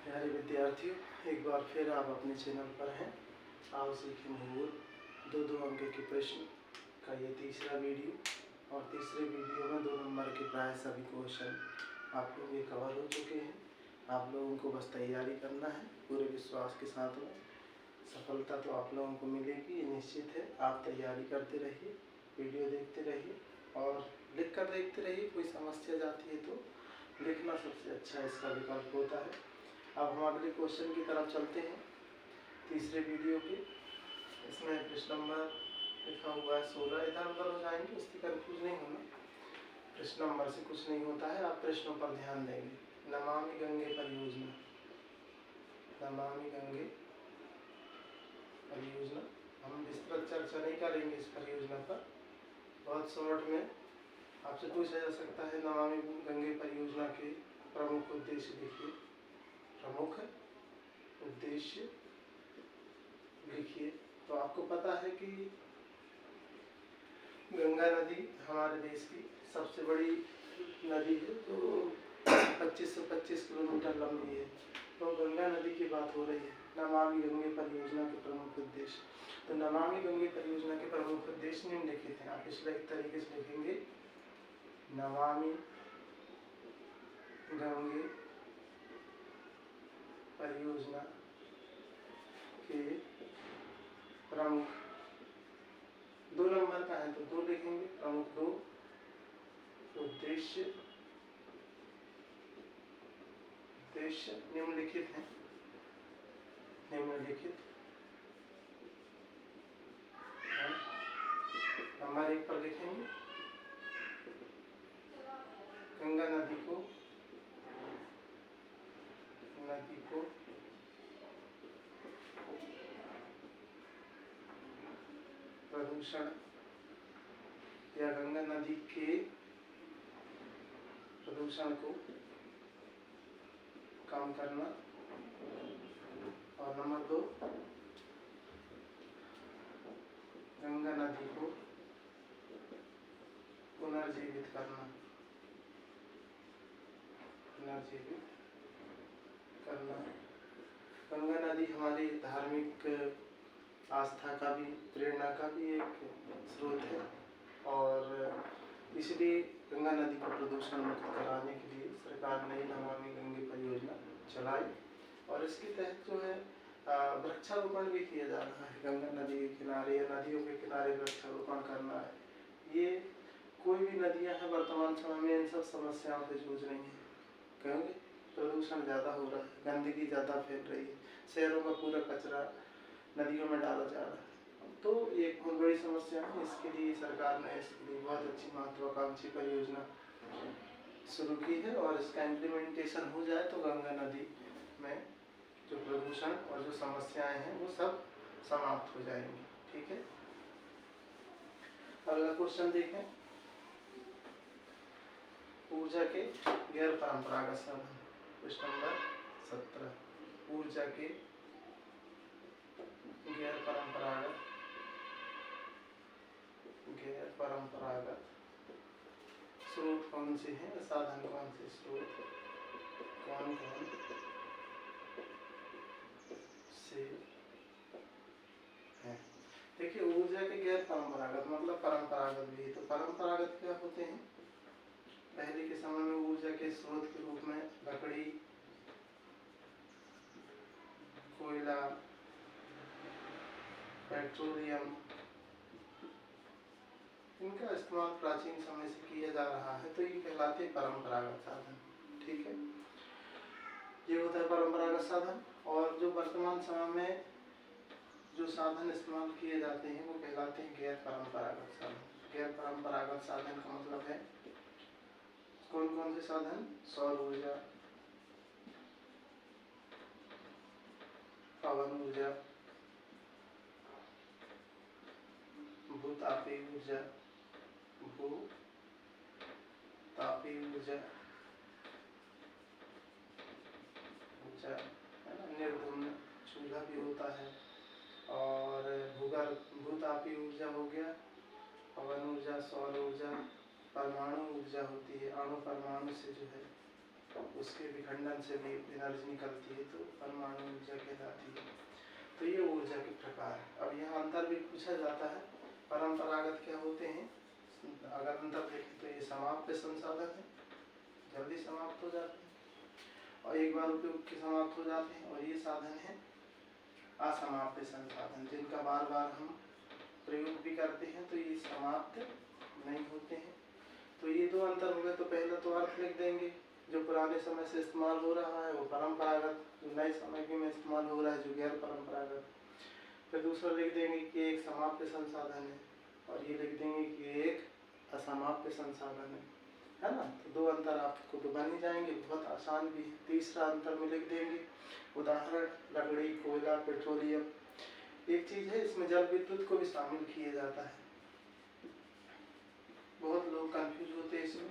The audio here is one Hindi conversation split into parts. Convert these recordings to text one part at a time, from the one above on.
प्यारे विद्यार्थियों, एक बार फिर आप अपने चैनल पर हैं। आओ सीखें भूगोल। दो अंक के प्रश्न का ये तीसरा वीडियो और तीसरे वीडियो में 2 नंबर के प्राय सभी क्वेश्चन आप लोग ये कवर हो चुके हैं। आप लोगों को बस तैयारी करना है पूरे विश्वास के साथ में। सफलता तो आप लोगों को मिलेगी, ये निश्चित है। आप तैयारी करते रहिए, वीडियो देखते रहिए और लिख कर देखते रहिए। कोई समस्या जाती है तो लिखना सबसे अच्छा इसका विकल्प होता है। अब हम अगले क्वेश्चन की तरफ चलते हैं, तीसरे वीडियो के। इसमें प्रश्न नंबर लिखा हुआ है 16। इधर उधर हो जाएंगे, उसकी कंफ्यूज नहीं होना। प्रश्न नंबर से कुछ नहीं होता है, आप प्रश्नों पर ध्यान देंगे। नमामि गंगे परियोजना, नमामि गंगे परियोजना। हम विस्तृत चर्चा नहीं करेंगे इस परियोजना पर, बहुत शॉर्ट में आपसे पूछा जा सकता है नमामि गंगे परियोजना के प्रमुख उद्देश्य लिखिए। प्रमुख उद्देश्य लिखिए। तो आपको पता है कि गंगा नदी हमारे देश की सबसे बड़ी नदी है, जो 25 से 25 किलोमीटर लंबी है। तो गंगा नदी की बात हो रही है। नमामि गंगे परियोजना के प्रमुख उद्देश्य, तो नमामि गंगे परियोजना के प्रमुख उद्देश्य निम्नलिखित हैं। आप इसलिए एक तरीके से लिखेंगे, नमामि गंगे परियोजना के प्रमुख, 2 नंबर का है तो 2 लिखेंगे। प्रमुख 2 उद्देश्य निम्नलिखित हैं। निम्नलिखित नंबर 1 पर लिखेंगे, गंगा नदी को प्रदूषण या गंगा नदी के प्रदूषण को कम करना। और नंबर 2, गंगा नदी को पुनर्जीवित करना। गंगा नदी हमारी धार्मिक आस्था का भी, प्रेरणा का भी एक स्रोत है और इसलिए गंगा नदी का प्रदूषण मुक्त कराने के लिए सरकार ने नमामि गंगे परियोजना चलाई और इसके तहत जो है वृक्षारोपण भी किया जा रहा है। गंगा नदी के किनारे या नदियों के किनारे वृक्षारोपण करना है। ये कोई भी नदियां हैं वर्तमान समय में इन सब समस्याओं से जूझ रही हैं। क्योंकि प्रदूषण ज़्यादा हो रहा है, गंदगी ज़्यादा फैल रही है, शहरों का पूरा कचरा नदियों में डाला जा रहा है, तो ये एक बहुत बड़ी समस्या है। इसके लिए सरकार ने इसके लिए बहुत अच्छी महत्वाकांक्षी परियोजना शुरू की है और इसका इम्प्लीमेंटेशन हो जाए तो गंगा नदी में जो प्रदूषण और जो समस्याएं हैं वो सब समाप्त हो जाएंगी। ठीक है, अगला क्वेश्चन देखें। ऊर्जा के गैर परंपरागत साधन, क्वेश्चन नंबर 17। ऊर्जा के गैर परंपरागत स्रोत कौन से हैं, साधन कौन से स्रोत कौन से हैं। देखिए, ऊर्जा के गैर परंपरागत मतलब परंपरागत भी। तो परंपरागत क्या होते हैं? पहले के समय में ऊर्जा के स्रोत के रूप में लकड़ी, कोयला, पेट्रोलियम, इनका इस्तेमाल प्राचीन समय से किया जा रहा है, तो ये कहलाते हैं परंपरागत साधन। ठीक है, ये होता है परंपरागत साधन। और जो वर्तमान समय में जो साधन इस्तेमाल किए जाते हैं वो कहलाते हैं गैर परंपरागत साधन। गैर परंपरागत साधन का मतलब है कौन कौन से साधन? सौर ऊर्जा, पवन ऊर्जा, भूतापीय ऊर्जा, निर्धूम्न चूल्हा भी होता है। और भूतापीय ऊर्जा हो गया, पवन ऊर्जा, सौर ऊर्जा, परमाणु ऊर्जा होती है। अणु परमाणु से जो है उसके विखंडन से भी एनर्जी निकलती है, तो परमाणु ऊर्जा कहलाती है। तो ये ऊर्जा के प्रकार है। अब यहाँ अंतर भी पूछा जाता है, परंपरागत क्या होते हैं। अगर अंतर देखें तो ये समाप्त संसाधन है, जल्दी समाप्त हो जाते हैं और एक बार उपयोग के समाप्त हो जाते हैं। और ये साधन है असमाप्त संसाधन, जिनका बार बार हम प्रयोग भी करते हैं तो ये समाप्त नहीं होते हैं। तो ये दो अंतर हो गए। तो पहला तो अर्थ लिख देंगे, जो पुराने समय से इस्तेमाल हो रहा है वो परंपरागत, जो नए समय के में इस्तेमाल हो रहा है जो गैर परंपरागत। फिर दूसरा लिख देंगे कि एक समाप्त संसाधन है, और ये लिख देंगे कि एक असमाप्त संसाधन है ना। तो दो अंतर आपको तो बन ही जाएंगे, बहुत आसान भी है। तीसरा अंतर में लिख देंगे उदाहरण लकड़ी, कोयला, पेट्रोलियम। एक चीज़ है, इसमें जल विद्युत को भी शामिल किया जाता है। बहुत लोग कंफ्यूज होते हैं इसमें।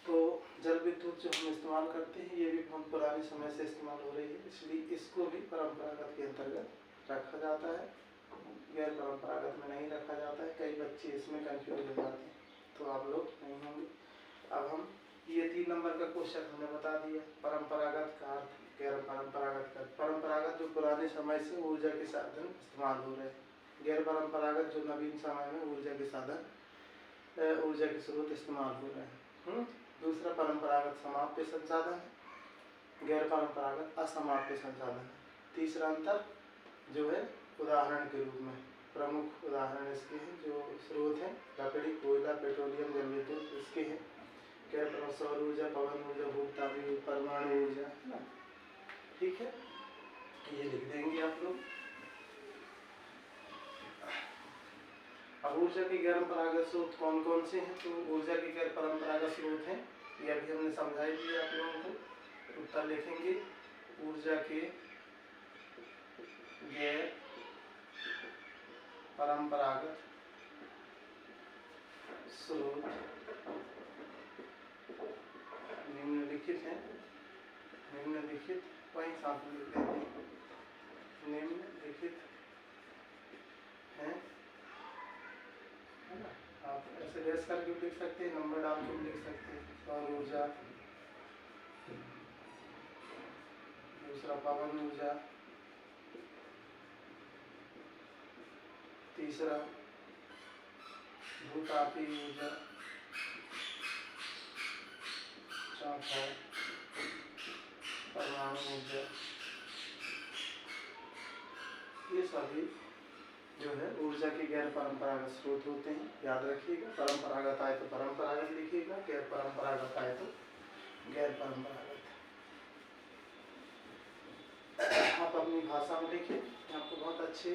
तो जल विद्युत जो हम इस्तेमाल करते हैं ये भी बहुत पुराने समय से इस्तेमाल हो रही है, इसलिए इसको भी परंपरागत के अंतर्गत रखा जाता है, गैर परंपरागत में नहीं रखा जाता है। कई बच्चे इसमें कंफ्यूज हो जाते हैं, तो आप लोग नहीं होंगे। अब हम ये 3 नंबर का क्वेश्चन हमने बता दिया, परंपरागत का अर्थ, गैर परंपरागत का। परंपरागत जो पुराने समय से ऊर्जा के साधन इस्तेमाल हो रहे हैं, गैर परंपरागत जो नवीन समय में ऊर्जा के साधन, ऊर्जा के स्रोत इस्तेमाल हो रहे हैं। दूसरा परंपरागत समाप्त संसाधन है, गैर परंपरागत असमाप्त संसाधन है। तीसरा अंतर जो है उदाहरण के रूप में, प्रमुख उदाहरण इसके हैं जो स्रोत हैं, लकड़ी, कोयला, पेट्रोलियम, जल विद्युत इसके हैं। गैर सौर ऊर्जा, पवन ऊर्जा, भूतापी, परमाणु ऊर्जा, है ना। ठीक है, ये लिख देंगे आप लोग। अब ऊर्जा के गैर परंपरागत स्रोत कौन कौन से हैं। तो ऊर्जा के गैर परंपरागत स्रोत हैं, ये अभी हमने समझाई दिया आप लोगों को। उत्तर लिखेंगे ऊर्जा के गैर परंपरागत स्रोत निम्नलिखित हैं। निम्नलिखित वही साथ में लिख देते हैं, निम्नलिखित हैं, है ना। आप ऐसे रेस करके भी लिख सकते हैं, नंबर डाल के भी लिख सकते हैं। सौर ऊर्जा, दूसरा पवन ऊर्जा, तीसरा भूतापी ऊर्जा, चौथा परमाणु ऊर्जा। ये सभी जो है ऊर्जा के गैर परंपरागत स्रोत होते हैं। याद रखिएगा, परंपरागत आए तो परंपरागत लिखिएगा, गैर परंपरागत आए तो गैर परंपरागत। आप अपनी भाषा में लिखें, आपको बहुत अच्छे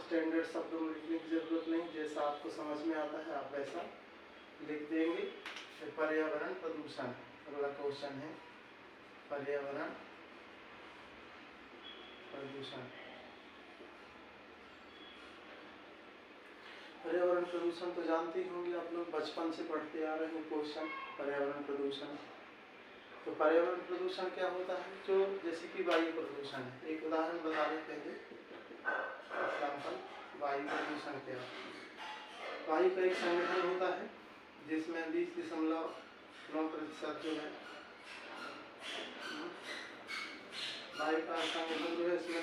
स्टैंडर्ड शब्दों में लिखने की जरूरत नहीं, जैसा आपको समझ में आता है आप वैसा लिख देंगे। फिर पर्यावरण प्रदूषण, अगला क्वेश्चन है पर्यावरण प्रदूषण। पर्यावरण प्रदूषण तो जानते ही होंगे आप लोग, बचपन से पढ़ते आ रहे हैं क्वेश्चन पर्यावरण प्रदूषण। तो पर्यावरण प्रदूषण क्या होता है, जो जैसे कि वायु प्रदूषण है। एक उदाहरण बता रहे पहले, एग्जाम्पल, वायु प्रदूषण क्या है। वायु का एक संगठन होता है जिसमें 20.9% जो है वायु का संगठन जो है, इसमें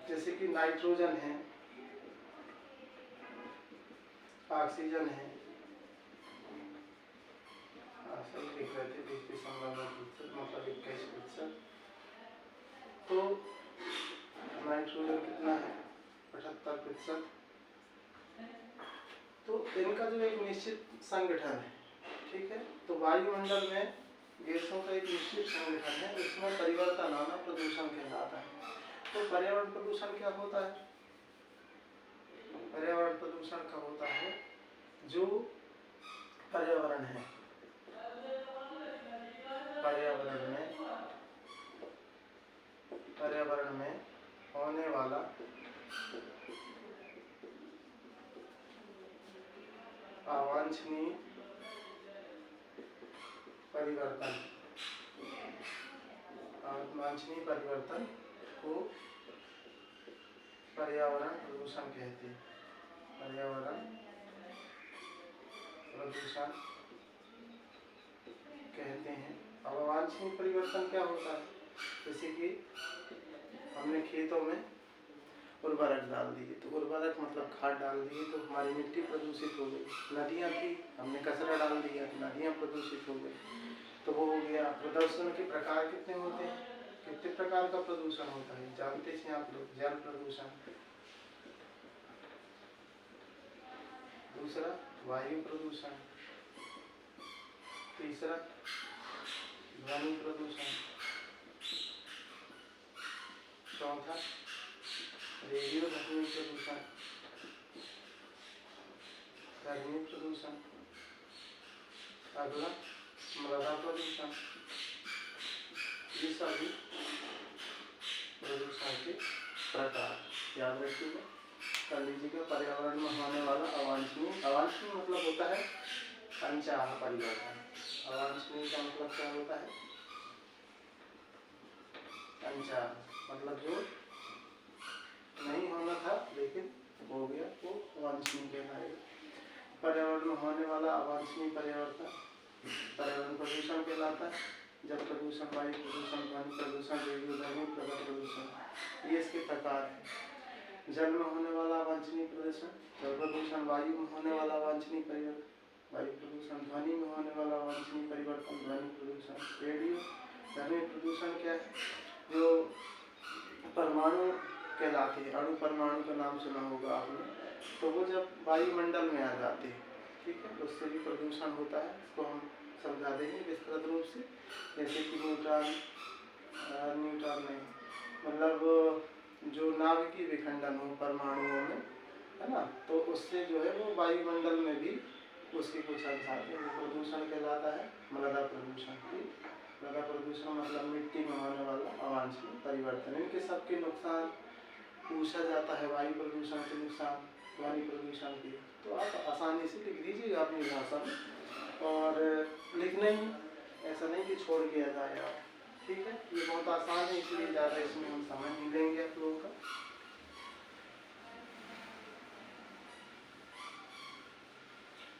जैसे कि नाइट्रोजन है, ऑक्सीजन है, सही लिख रहे थे, 20.9% मतलब 21%। तो नाइट्रोजन कितना है, 75%। तो इनका जो एक निश्चित संगठन है, ठीक है। तो वायुमंडल में गैसों का एक निश्चित संगठन है, इसमें परिवर्तन आना प्रदूषण कहलाता है। तो पर्यावरण प्रदूषण क्या होता है, पर्यावरण प्रदूषण का होता है जो पर्यावरण है, पर्यावरण में होने वाला अवांछनीय परिवर्तन, अवांछनीय परिवर्तन को पर्यावरण प्रदूषण कहते हैं। पर्यावरण प्रदूषण कहते हैं। अब अवांछनीय परिवर्तन क्या होता है? जैसे कि हमने खेतों में उर्वरक डाल दिए, तो उर्वरक मतलब खाद डाल दिए तो हमारी मिट्टी प्रदूषित हो गई। नदियाँ थी, हमने कचरा डाल दिया, नदियाँ प्रदूषित हो गई। तो वो हो गया। प्रदूषण के प्रकार कितने होते हैं? कितने प्रकार का प्रदूषण होता है जानते हैं आप लोग? जल प्रदूषण, दूसरा वायु प्रदूषण, तीसरा ध्वनि प्रदूषण, चौथा रेडियो ध्वनि प्रदूषण, ध्वनि प्रदूषण, अगला मृदा प्रदूषण। ये सभी प्रदूषण के प्रकार याद रखिएगा। कर लीजिएगा। पर्यावरण में होने वाला अवांछनीय, अवांछनीय मतलब होता है अनचाहा परिवर्तन। अवांछनीय का मतलब क्या होता है? अनचाहा मतलब जो नहीं होना था लेकिन हो गया, वो अवांछनीय कहलाएगा। पर्यावरण में होने वाला अवांछनीय परिवर्तन पर्यावरण प्रदूषण कहलाता है। जल प्रदूषण, वायु प्रदूषण, ध्वनि प्रदूषण, रेडियोधर्मी प्रदूषण, ये इसके प्रकार है। जल में होने वाला अवांछनीय प्रदूषण जल प्रदूषण, वायु में होने वाला अवांछनीय परिवर्तन वायु प्रदूषण, ध्वनि में होने वाला अवांछनीय परिवर्तन ध्वनि प्रदूषण, रेडियो ध्वनि प्रदूषण क्या है? जो परमाणु कहलाते हैं, अणु परमाणु का नाम सुना होगा आपने, तो वो जब वायुमंडल में आ जाते हैं, ठीक है, उससे भी प्रदूषण होता है। इसको हम समझा देंगे विस्तृत रूप से। जैसे कि न्यूट्रॉन नहीं, मतलब जो नाभिकीय विखंडन हो परमाणुओं में, है ना, तो उससे जो है वो वायुमंडल में भी उसके कुछ अंश आते हैं, वो प्रदूषण कहलाता है। मृदा प्रदूषण, मृदा प्रदूषण मतलब मिट्टी में होने वाला अवांछनीय परिवर्तन। इनके सबके नुकसान पूछा जाता है। वायु प्रदूषण के नुकसान, ध्वनि प्रदूषण के, तो आप आसानी से लिख दीजिएगा अपनी भाषा में, और लिखना ही, ऐसा नहीं कि छोड़ दिया जाए आप, ठीक है। ये बहुत आसान है, इसलिए ज़्यादा इसमें हम समय नहीं देंगे आप लोगों का।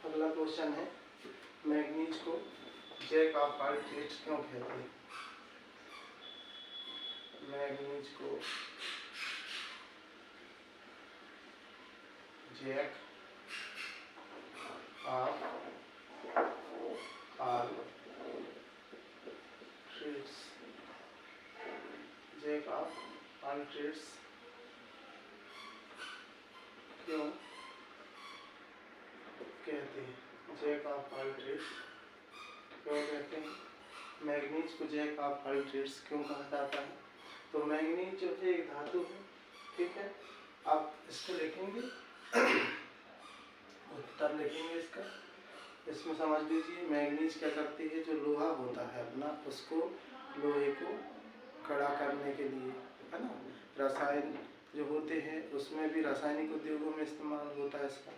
अगला क्वेश्चन है, मैग्नीज को जैक ऑफ ऑल ट्रेड्स क्यों कहते हैं? मैग्नीज को jack of all trades, jack of all trades क्यों कहते हैं? जैक ऑफ ऑल ट्रेड्स क्यों कहते हैं? मैग्नीज को जैक ऑफ ऑल ट्रेड्स क्यों कहा जाता है? तो मैग्नीज जो है एक धातु है, ठीक है। आप इसको लिखेंगे, उत्तर लिखेंगे इसका। इसमें समझ लीजिए मैग्नीज क्या करती है, जो लोहा होता है अपना, उसको, लोहे को कड़ा करने के लिए, है ना, रसायन जो होते हैं उसमें भी रासायनिक उद्योगों में इस्तेमाल होता है इसका।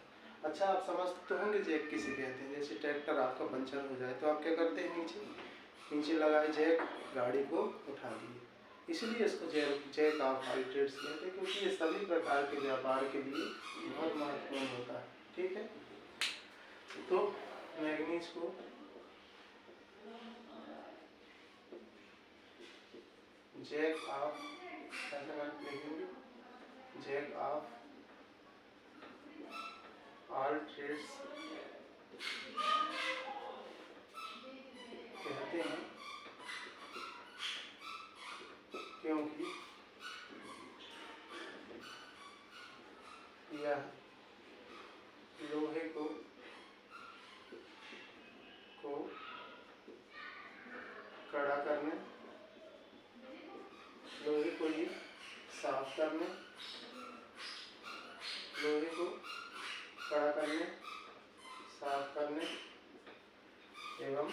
अच्छा, आप समझते तो होंगे जैक किसे कहते हैं। जैसे ट्रैक्टर आपका पंचर हो जाए तो आप क्या करते हैं, नीचे लगाए जैक, गाड़ी को उठा दिए, इसलिए इसको जैक ऑफ ऑल ट्रेड्स कहते हैं, क्योंकि ये सभी प्रकार के व्यापार के लिए बहुत महत्वपूर्ण होता है, ठीक है। तो मैग्नीज को जैक ऑफ, ऐसा लिखेंगे, जैक ऑफ ऑल ट्रेड्स कहते हैं, क्योंकि यह लोहे को कड़ा करने, लोहे को ही साफ करने, लोहे को कड़ा करने, साफ करने एवं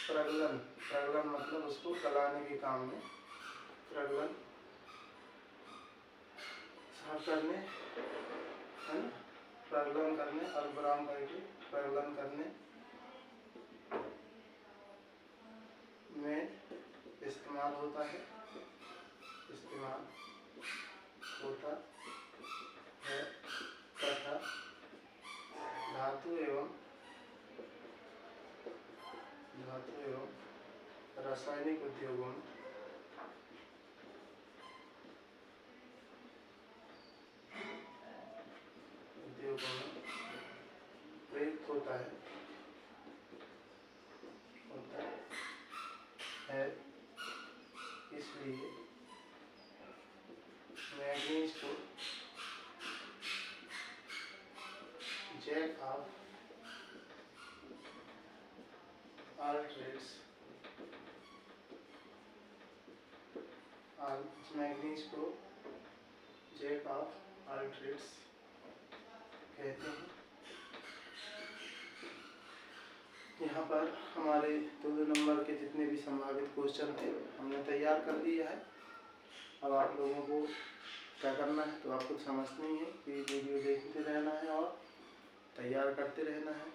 प्रगलन, प्रगलन मतलब उसको गलाने के काम में, प्रगलन, साफ करने, है ना, प्रगलन करने, अल्पविराम करके प्रगलन करने में इस्तेमाल होता है, इस्तेमाल होता है तथा धातु एवं धातु एवं रासायनिक उद्योगों में प्रयुक्त होता है इसलिए मैग्नीज को jack of all trades manganese को जैक ऑफ ऑल ट्रेड्स कहते हैं। यहाँ पर हमारे 2 नंबर के जितने भी संभावित क्वेश्चन थे हमने तैयार कर दिया है। अब आप लोगों को क्या करना है, तो आपको समझनी है कि वीडियो देखते रहना है और तैयार करते रहना है।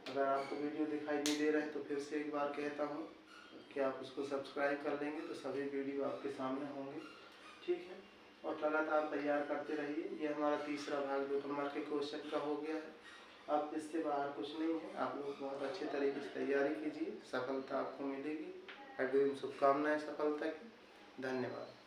अगर आपको वीडियो दिखाई नहीं दे रहा है तो फिर से एक बार कहता हूँ कि आप उसको सब्सक्राइब कर लेंगे तो सभी वीडियो आपके सामने होंगे, ठीक है। और लगातार तैयार करते रहिए। ये हमारा तीसरा भाग 2 नंबर के क्वेश्चन का हो गया है। अब इससे बाहर कुछ नहीं है। आप लोग बहुत अच्छे तरीके से तैयारी कीजिए, सफलता आपको मिलेगी। अग्रिम शुभकामनाएं सफलता की। धन्यवाद।